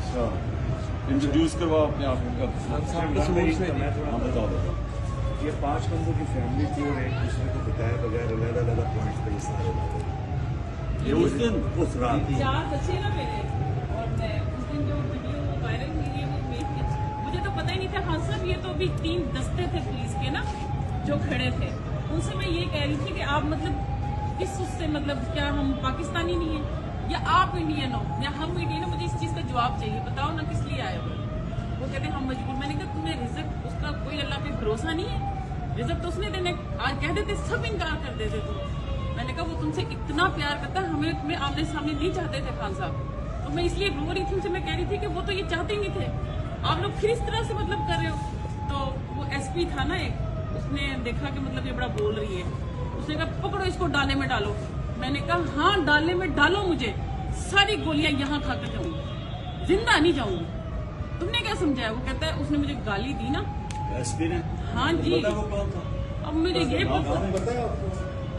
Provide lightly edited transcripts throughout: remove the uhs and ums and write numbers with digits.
Introduce करवाओ अपने आप को। मैं बताओ ये 5 बंदों की फैमिली थी और एक दूसरे को बताए बगैर अलग पॉइंट पे ये सारे ये उस दिन उस रात 4 बच्चे ना मेरे, और मैं उस दिन जो वीडियो वायरल हुई है वो मुझे तो पता ही नहीं था। हाँ साहब, ये तो अभी 3 दस्ते थे पुलिस के ना जो खड़े थे, उनसे मैं ये कह रही थी कि आप मतलब किस उससे मतलब क्या हम पाकिस्तानी नहीं है या आप इंडियन हो या हम इंडियन हो? मुझे इस चीज का जवाब चाहिए, बताओ ना किस लिए आए हो? वो कहते हैं हम मजबूर। मैंने कहा तुम्हें रिजल्ट उसका कोई अल्लाह पे भरोसा नहीं है? रिजल्ट तो उसने देने, आज कह देते सब इनकार कर देते तुम। मैंने कहा वो तुमसे इतना प्यार करता है, हमें तुम्हें आमने सामने नहीं चाहते थे खान साहब, तो मैं इसलिए रो रही थी उनसे। मैं कह रही थी कि वो तो ये चाहते ही नहीं थे, आप लोग फिर इस तरह से मतलब कर रहे हो। तो वो एसपी था ना एक, उसने देखा कि मतलब ये बड़ा बोल रही है, उसने कहा पकड़ो इसको डाले में डालो। मैंने कहा हाँ डाले में डालो, मुझे सारी गोलियां यहाँ खाकर जाऊंगी, जिंदा नहीं जाऊंगी। तुमने क्या समझाया? वो कहता है उसने मुझे गाली दी ना एसपी ने। हाँ जी, अब मुझे ये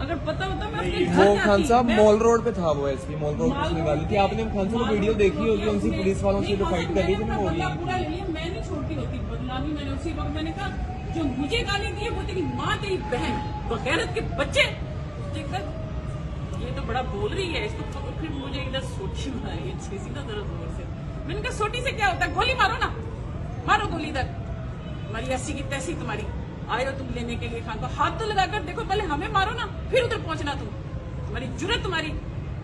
अगर पता होता मैं अपने घर वो जाती। खान साहब मैं- मॉल रोड पे था, वो एसपी मॉल रोड पे उसने गाली थी। आपने खान साहब वीडियो देखी होगी, उनसे पुलिस वालों से जो फाइट कर रही थी ना वो बदला पूरा ले लिया, मैं नहीं छोड़ती होती बदनामी। मैंने उसी वक्त मैंने कहा जो मुझे गाली दी है वो तेरी माँ तेरी बहन बगैरत के बच्चे। देखकर ये तो बड़ा बोल रही है, इसको तो फिर मुझे इधर सोटी मारी अच्छी सी ना जरा जोर से। मैंने कहा सोटी से क्या होता है, गोली मारो ना, मारो गोली इधर, हमारी ऐसी की तैसी तुम्हारी। आए हो तुम लेने के लिए खान को, हाथ तो लगाकर देखो, पहले हमें मारो ना फिर उधर पहुंचना तुम, तुम्हारी जुर्रत तुम्हारी।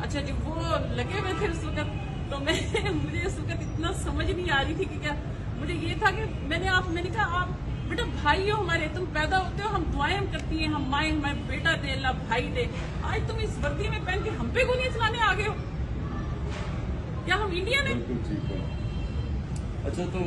अच्छा जी, वो लगे हुए थे उस वक्त, तो मुझे उस वक्त इतना समझ नहीं आ रही थी कि क्या। मुझे ये था कि मैंने कहा आप बेटा भाई हो हमारे, तुम पैदा होते हो, हम दुआएं करती हैं, हम माए हमारे बेटा दे अल्लाह भाई दे। आज तुम इस वर्दी में पहन के हम पे गोलियां चलाने आ गए हो? क्या हम इंडियन है? बिल्कुल ठीक है। अच्छा तो